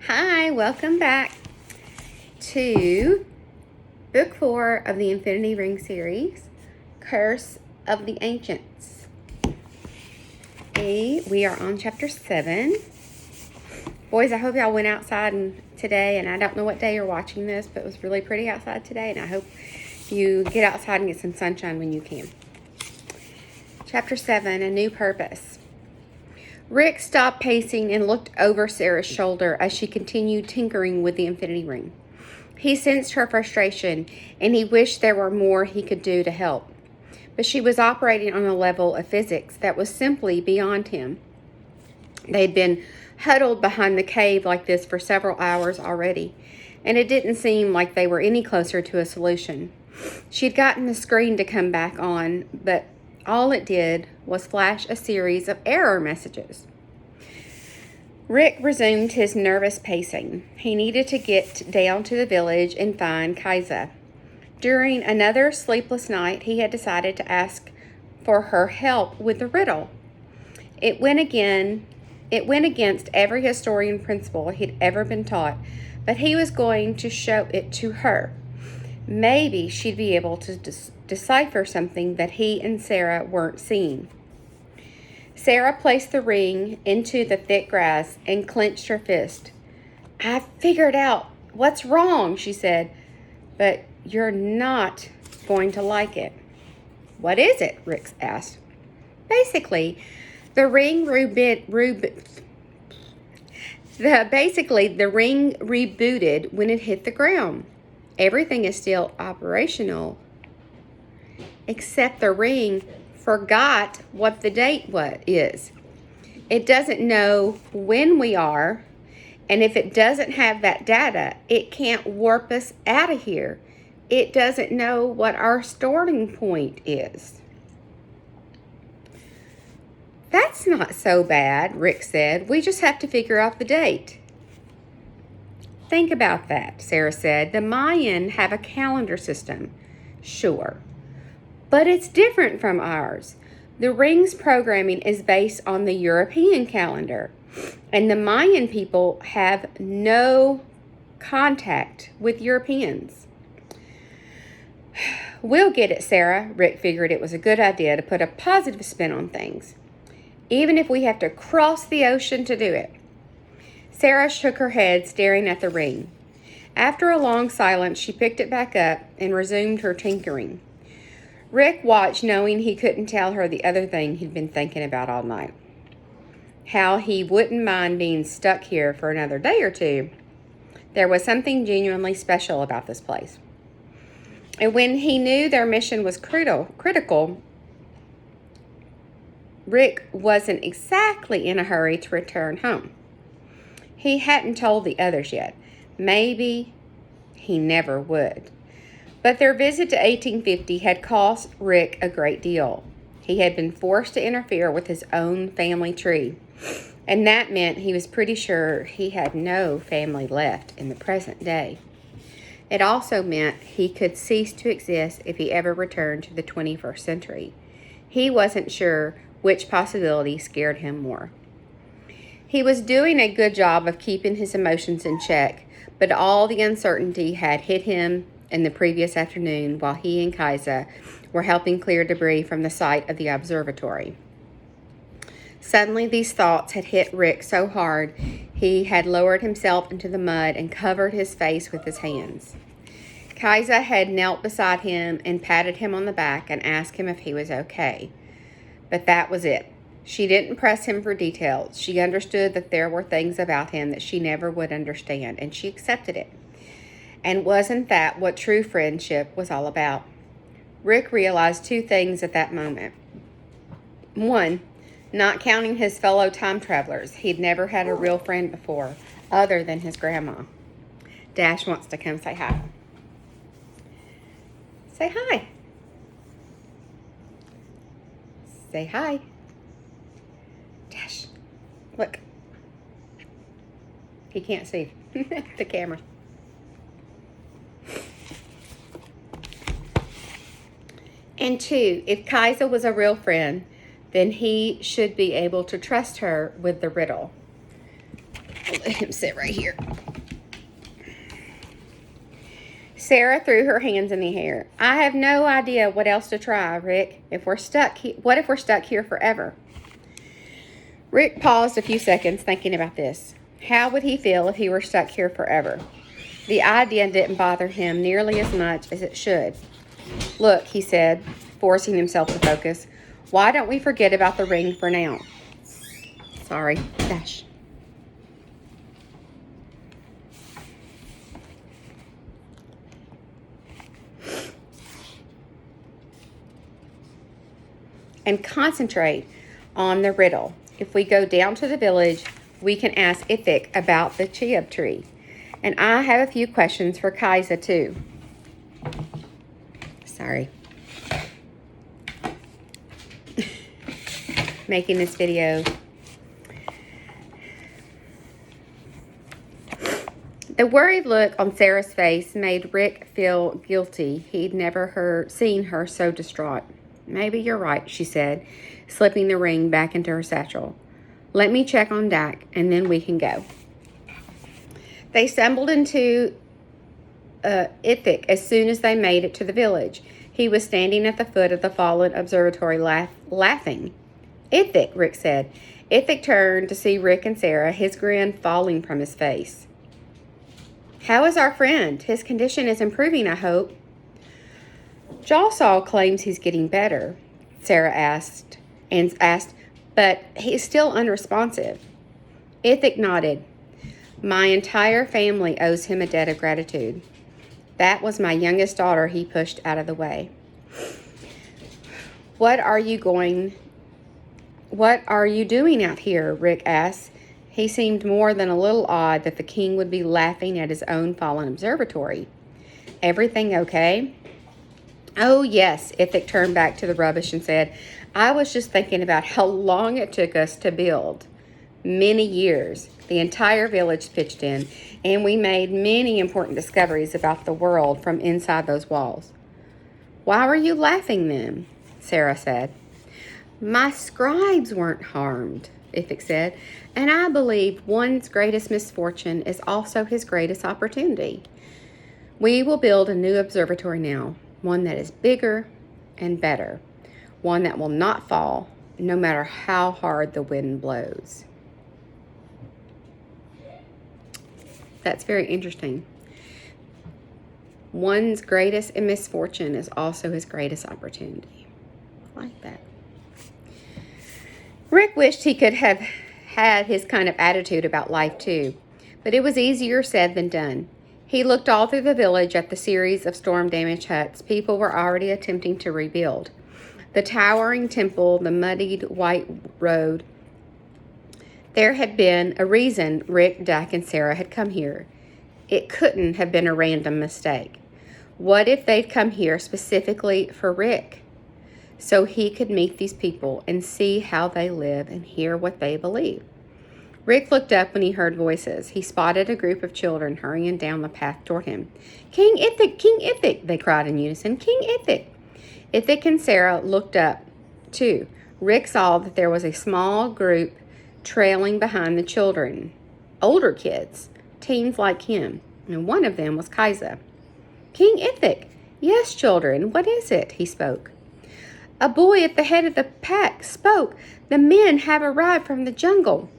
Hi, welcome back to Book 4 of the Infinity Ring series, Curse of the Ancients. We are on chapter 7. Boys, I hope y'all went outside today, and I don't know what day you're watching this, but it was really pretty outside today, and I hope you get outside and get some sunshine when you can. Chapter 7, A New Purpose. Rick stopped pacing and looked over Sarah's shoulder as she continued tinkering with the Infinity Ring. He sensed her frustration, and he wished there were more he could do to help. But she was operating on a level of physics that was simply beyond him. They'd been huddled behind the cave like this for several hours already, and it didn't seem like they were any closer to a solution. She'd gotten the screen to come back on, but all it did was flash a series of error messages. Rick resumed his nervous pacing. He needed to get down to the village and find Kaisa. During another sleepless night, he had decided to ask for her help with the riddle. It went against every historian principle he'd ever been taught, but he was going to show it to her. Maybe she'd be able to decipher something that he and Sarah weren't seeing. Sarah placed the ring into the thick grass and clenched her fist. "I figured out what's wrong," she said, "but you're not going to like it." "What is it?" Rick asked. "Basically, the ring rebooted when it hit the ground. Everything is still operational, except the ring forgot what the date is. It doesn't know when we are, and if it doesn't have that data, it can't warp us out of here. It doesn't know what our starting point is." "That's not so bad," Rick said. "We just have to figure out the date." "Think about that," Sarah said. "The Mayan have a calendar system." "Sure. But it's different from ours. The ring's programming is based on the European calendar, and the Mayan people have no contact with Europeans." "We'll get it, Sarah." Rick figured it was a good idea to put a positive spin on things, even if we have to cross the ocean to do it. Sarah shook her head, staring at the ring. After a long silence, she picked it back up and resumed her tinkering. Rick watched, knowing he couldn't tell her the other thing he'd been thinking about all night. How he wouldn't mind being stuck here for another day or two. There was something genuinely special about this place. And when he knew their mission was critical, Rick wasn't exactly in a hurry to return home. He hadn't told the others yet. Maybe he never would. But their visit to 1850 had cost Rick a great deal. He had been forced to interfere with his own family tree, and that meant he was pretty sure he had no family left in the present day. It also meant he could cease to exist if he ever returned to the 21st century. He wasn't sure which possibility scared him more. He was doing a good job of keeping his emotions in check, but all the uncertainty had hit him in the previous afternoon while he and Kaisa were helping clear debris from the site of the observatory. Suddenly, these thoughts had hit Rick so hard he had lowered himself into the mud and covered his face with his hands. Kaisa had knelt beside him and patted him on the back and asked him if he was okay. But that was it. She didn't press him for details. She understood that there were things about him that she never would understand, and she accepted it. And wasn't that what true friendship was all about? Rick realized two things at that moment. One, not counting his fellow time travelers, he'd never had a real friend before, other than his grandma. Dash wants to come say hi. Say hi. Say hi. Dash, look. He can't see the camera. And two, if Kaisa was a real friend, then he should be able to trust her with the riddle. let him sit right here. Sarah threw her hands in the air. I have no idea what else to try, Rick. What if we're stuck here forever? Rick paused a few seconds thinking about this. How would he feel if he were stuck here forever? The idea didn't bother him nearly as much as it should. Look, he said, forcing himself to focus. Why don't we forget about the ring for now? Sorry, dash. And concentrate on the riddle. If we go down to the village, we can ask Ithik about the Cheob tree. And I have a few questions for Kaisa too. Sorry. Making this video. The worried look on Sarah's face made Rick feel guilty. He'd never seen her so distraught. Maybe you're right, she said, slipping the ring back into her satchel. Let me check on Dak, and then we can go. They stumbled into Ithik as soon as they made it to the village. He was standing at the foot of the fallen observatory laughing. Ithik, Rick said. Ithik turned to see Rick and Sarah, his grin falling from his face. How is our friend? His condition is improving, I hope. Jawsaw claims he's getting better, Sarah asked, but he's still unresponsive. Ithik nodded. My entire family owes him a debt of gratitude. That was my youngest daughter he pushed out of the way. What are you doing out here? Rick asked. He seemed more than a little odd that the king would be laughing at his own fallen observatory. Everything okay? Oh, yes, Ithik turned back to the rubbish and said, I was just thinking about how long it took us to build. Many years. The entire village pitched in, and we made many important discoveries about the world from inside those walls. Why were you laughing then? Sarah said. My scribes weren't harmed, Ithik said, and I believe one's greatest misfortune is also his greatest opportunity. We will build a new observatory now, one that is bigger and better, one that will not fall no matter how hard the wind blows. That's very interesting. One's greatest misfortune is also his greatest opportunity. I like that. Rick wished he could have had his kind of attitude about life too, but it was easier said than done. He looked all through the village at the series of storm-damaged huts people were already attempting to rebuild. The towering temple, the muddied white road. There had been a reason Rick, Dak, and Sarah had come here. It couldn't have been a random mistake. What if they'd come here specifically for Rick, so he could meet these people and see how they live and hear what they believe? Rick looked up when he heard voices. He spotted a group of children hurrying down the path toward him. King Ithik, they cried in unison. King Ithik. Ithik and Sarah looked up, too. Rick saw that there was a small group trailing behind the children, older kids, teens like him, and one of them was Kaisa. King Ithik. Yes, children, what is it? He spoke. A boy at the head of the pack spoke. The men have arrived from the jungle,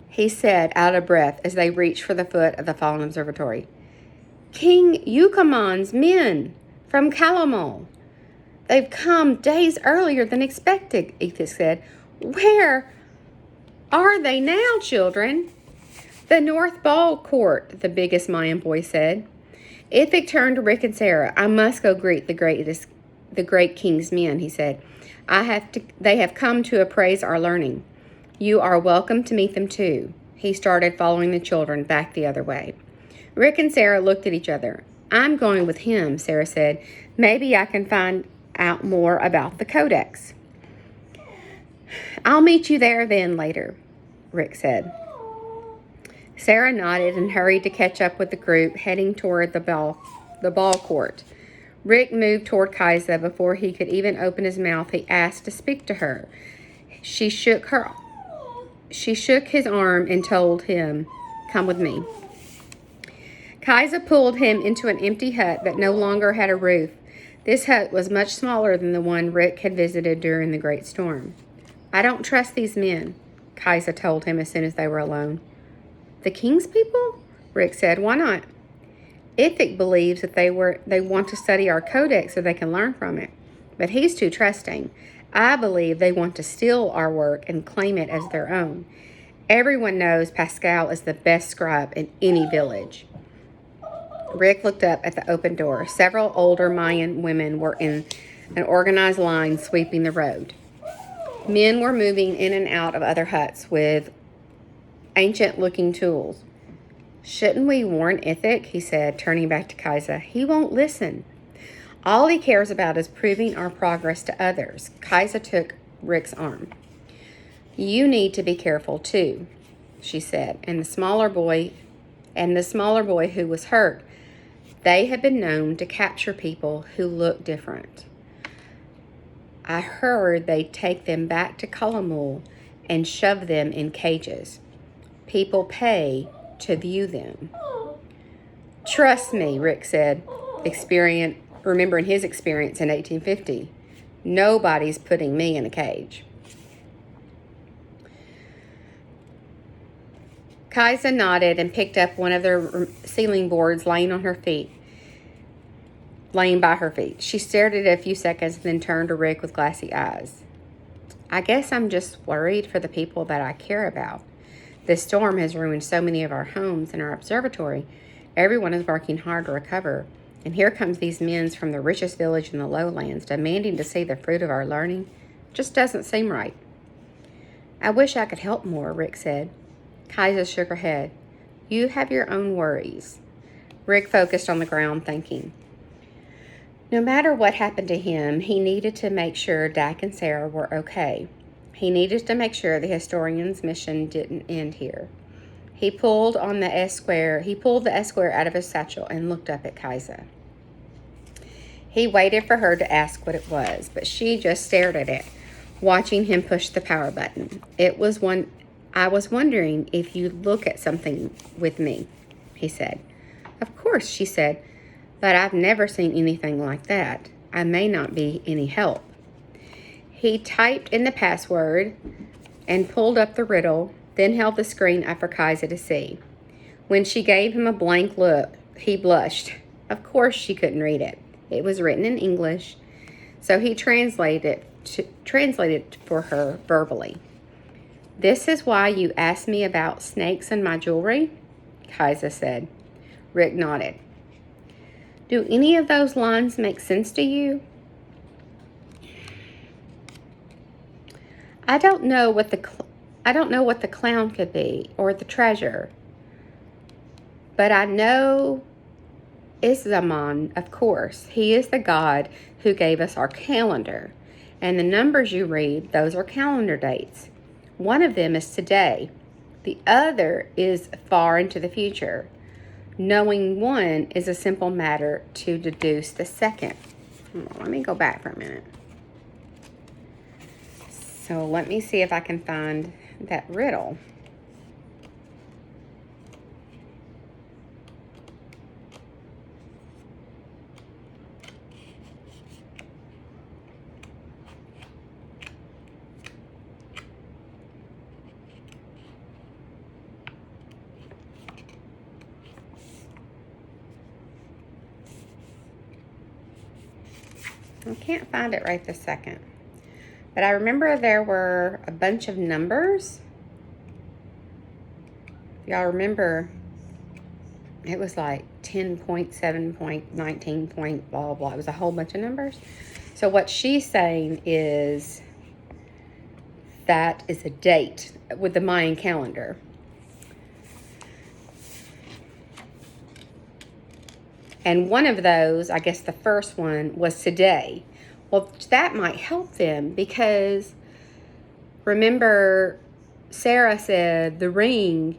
he said, out of breath, as they reached for the foot of the fallen observatory. King Yukamon's men from Kalamal. They've come days earlier than expected, Ithik said. Where are they now, children? The North Ball Court, the biggest Mayan boy said. Ithik turned to Rick and Sarah. I must go greet the great king's men, he said. They have come to appraise our learning. You are welcome to meet them too. He started following the children back the other way. Rick and Sarah looked at each other. I'm going with him, Sarah said. Maybe I can find out more about the codex. I'll meet you there then later, Rick said. Sarah nodded and hurried to catch up with the group heading toward the ball court. Rick moved toward Kaisa. Before he could even open his mouth, he asked to speak to her. She shook She shook his arm and told him, "Come with me." Kaisa pulled him into an empty hut that no longer had a roof. This hut was much smaller than the one Rick had visited during the great storm. "I don't trust these men," Kaisa told him as soon as they were alone. "The king's people?" Rick said. "Why not?" "Ithic believes that they want to study our codex so they can learn from it. But he's too trusting. I believe they want to steal our work and claim it as their own. Everyone knows Pascal is the best scribe in any village." Rick looked up at the open door. Several older Mayan women were in an organized line sweeping the road. Men were moving in and out of other huts with ancient-looking tools. "Shouldn't we warn Ithic?" he said, turning back to Kaisa. "He won't listen. All he cares about is proving our progress to others." Kaisa took Rick's arm. "You need to be careful too," she said, and the smaller boy who was hurt. They had been known to capture people who looked different. "I heard they'd take them back to Kalamul and shove them in cages. People pay to view them." "Trust me," Rick said, remembering his experience in 1850. "Nobody's putting me in a cage." Kaisa nodded and picked up one of the ceiling boards laying by her feet. She stared at it a few seconds and then turned to Rick with glassy eyes. "I guess I'm just worried for the people that I care about. This storm has ruined so many of our homes and our observatory. Everyone is working hard to recover. And here comes these men from the richest village in the lowlands demanding to see the fruit of our learning. Just doesn't seem right." "I wish I could help more," Rick said. Kaisa shook her head. "You have your own worries." Rick focused on the ground, thinking. No matter what happened to him, he needed to make sure Dak and Sarah were okay. He needed to make sure the historian's mission didn't end here. He pulled the S square out of his satchel and looked up at Kaisa. He waited for her to ask what it was, but she just stared at it, watching him push the power button. "I was wondering if you'd look at something with me," he said. "Of course," she said, "but I've never seen anything like that. I may not be any help." He typed in the password and pulled up the riddle, then held the screen up for Kaisa to see. When she gave him a blank look, he blushed. Of course she couldn't read it. It was written in English, so he translated it for her verbally. "This is why you asked me about snakes in my jewelry?" Kaisa said. Rick nodded. "Do any of those lines make sense to you?" I don't know what the clown could be or the treasure, but I know Iszaman, of course. He is the god who gave us our calendar, and the numbers you read, those are calendar dates. One of them is today. The other is far into the future. Knowing one is a simple matter to deduce the second. Let me go back for a minute. So let me see if I can find that riddle. I can't find it right this second. But I remember there were a bunch of numbers. Y'all remember, it was like 10.7.19. Blah, blah, blah. It was a whole bunch of numbers. So what she's saying is that is a date with the Mayan calendar. And one of those, I guess the first one, was today. Well, that might help them because remember Sarah said the ring,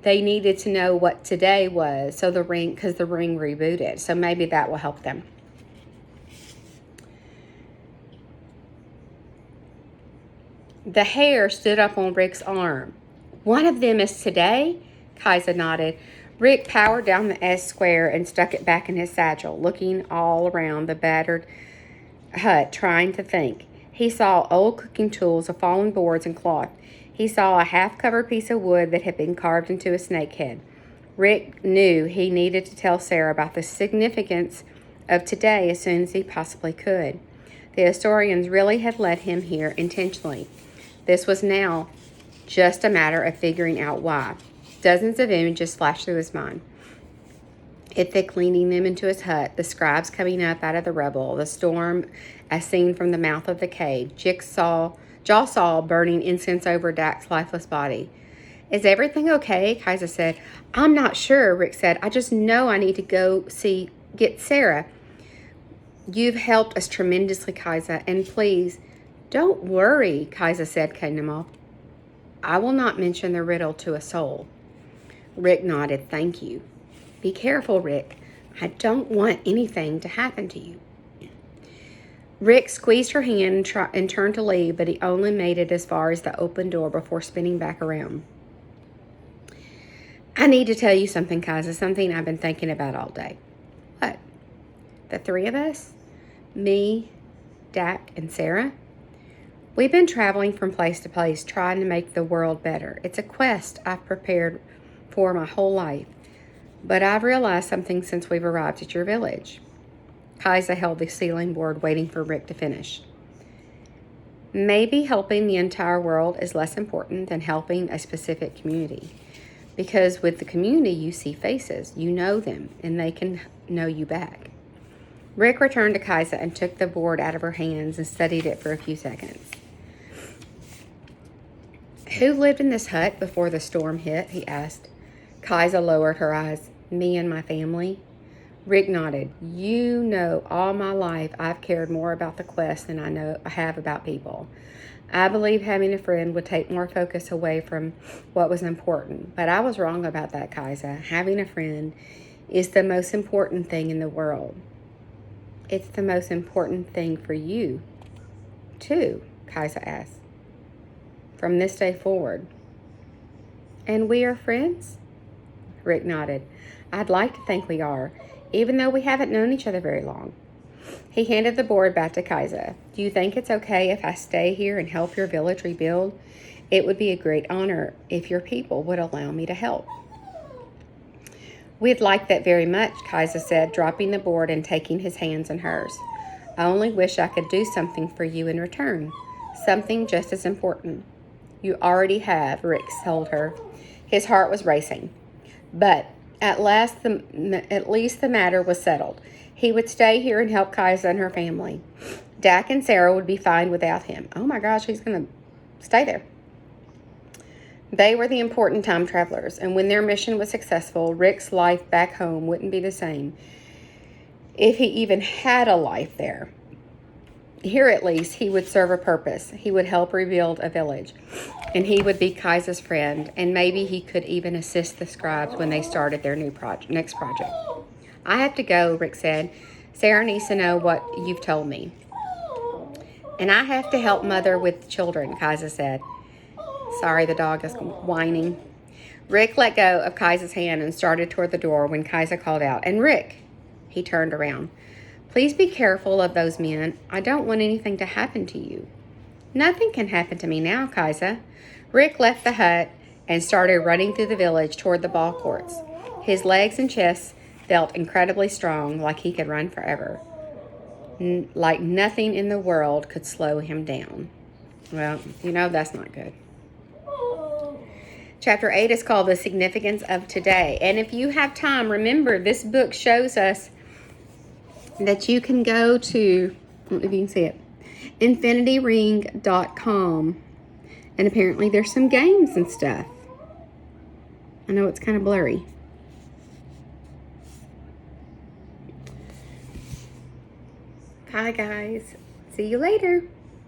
they needed to know what today was. So the ring, because the ring rebooted. So maybe that will help them. The hair stood up on Rick's arm. One of them is today? Kaisa nodded. Rick powered down the S square and stuck it back in his satchel, looking all around the battered hut, trying to think. He saw old cooking tools, fallen boards, and cloth. He saw a half-covered piece of wood that had been carved into a snake head. Rick knew he needed to tell Sarah about the significance of today as soon as he possibly could. The Astorians really had led him here intentionally. This was now just a matter of figuring out why. Dozens of images flashed through his mind. Ithic leading them into his hut, the scribes coming up out of the rubble, the storm as seen from the mouth of the cave, Jigsaw burning incense over Dak's lifeless body. Is everything okay? Kaisa said. I'm not sure, Rick said. I just know I need to go get Sarah. You've helped us tremendously, Kaisa, and please, don't worry, Kaisa said, cutting him off. I will not mention the riddle to a soul. Rick nodded. Thank you. Be careful, Rick. I don't want anything to happen to you. Rick squeezed her hand and turned to leave, but he only made it as far as the open door before spinning back around. I need to tell you something, Kaisa, something I've been thinking about all day. What? The three of us? Me, Dak, and Sarah? We've been traveling from place to place trying to make the world better. It's a quest I've prepared for my whole life. But I've realized something since we've arrived at your village. Kaisa held the ceiling board waiting for Rick to finish. Maybe helping the entire world is less important than helping a specific community. Because with the community, you see faces, you know them, and they can know you back. Rick returned to Kaisa and took the board out of her hands and studied it for a few seconds. Who lived in this hut before the storm hit? He asked. Kaisa lowered her eyes. Me and my family. Rick nodded. You know, all my life I've cared more about the quest than I have about people. I believe having a friend would take more focus away from what was important. But I was wrong about that, Kaisa. Having a friend is the most important thing in the world. It's the most important thing for you, too, Kaisa asked. From this day forward. And we are friends? Rick nodded. I'd like to think we are, even though we haven't known each other very long. He handed the board back to Kaisa. Do you think it's okay if I stay here and help your village rebuild? It would be a great honor if your people would allow me to help. We'd like that very much, Kaisa said, dropping the board and taking his hands in hers. I only wish I could do something for you in return. Something just as important. You already have, Rick told her. His heart was racing. But at least the matter was settled. He would stay here and help Kaisa and her family. Dak and Sarah would be fine without him. Oh my gosh, he's going to stay there. They were the important time travelers, and when their mission was successful, Rick's life back home wouldn't be the same, if he even had a life there. Here, at least, he would serve a purpose. He would help rebuild a village, and he would be Kaisa's friend, and maybe he could even assist the scribes when they started their next project. I have to go, Rick said. Sarah needs to know what you've told me. And I have to help Mother with children, Kaisa said. Sorry, the dog is whining. Rick let go of Kaisa's hand and started toward the door when Kaisa called out, and Rick, he turned around. Please be careful of those men. I don't want anything to happen to you. Nothing can happen to me now, Kaisa. Rick left the hut and started running through the village toward the ball courts. His legs and chest felt incredibly strong, like he could run forever. Like nothing in the world could slow him down. Well, you know, that's not good. Chapter 8 is called The Significance of Today. And if you have time, remember, this book shows us that you can go to, I don't know if you can see it, infinityring.com. And apparently there's some games and stuff. I know it's kind of blurry. Bye, guys. See you later.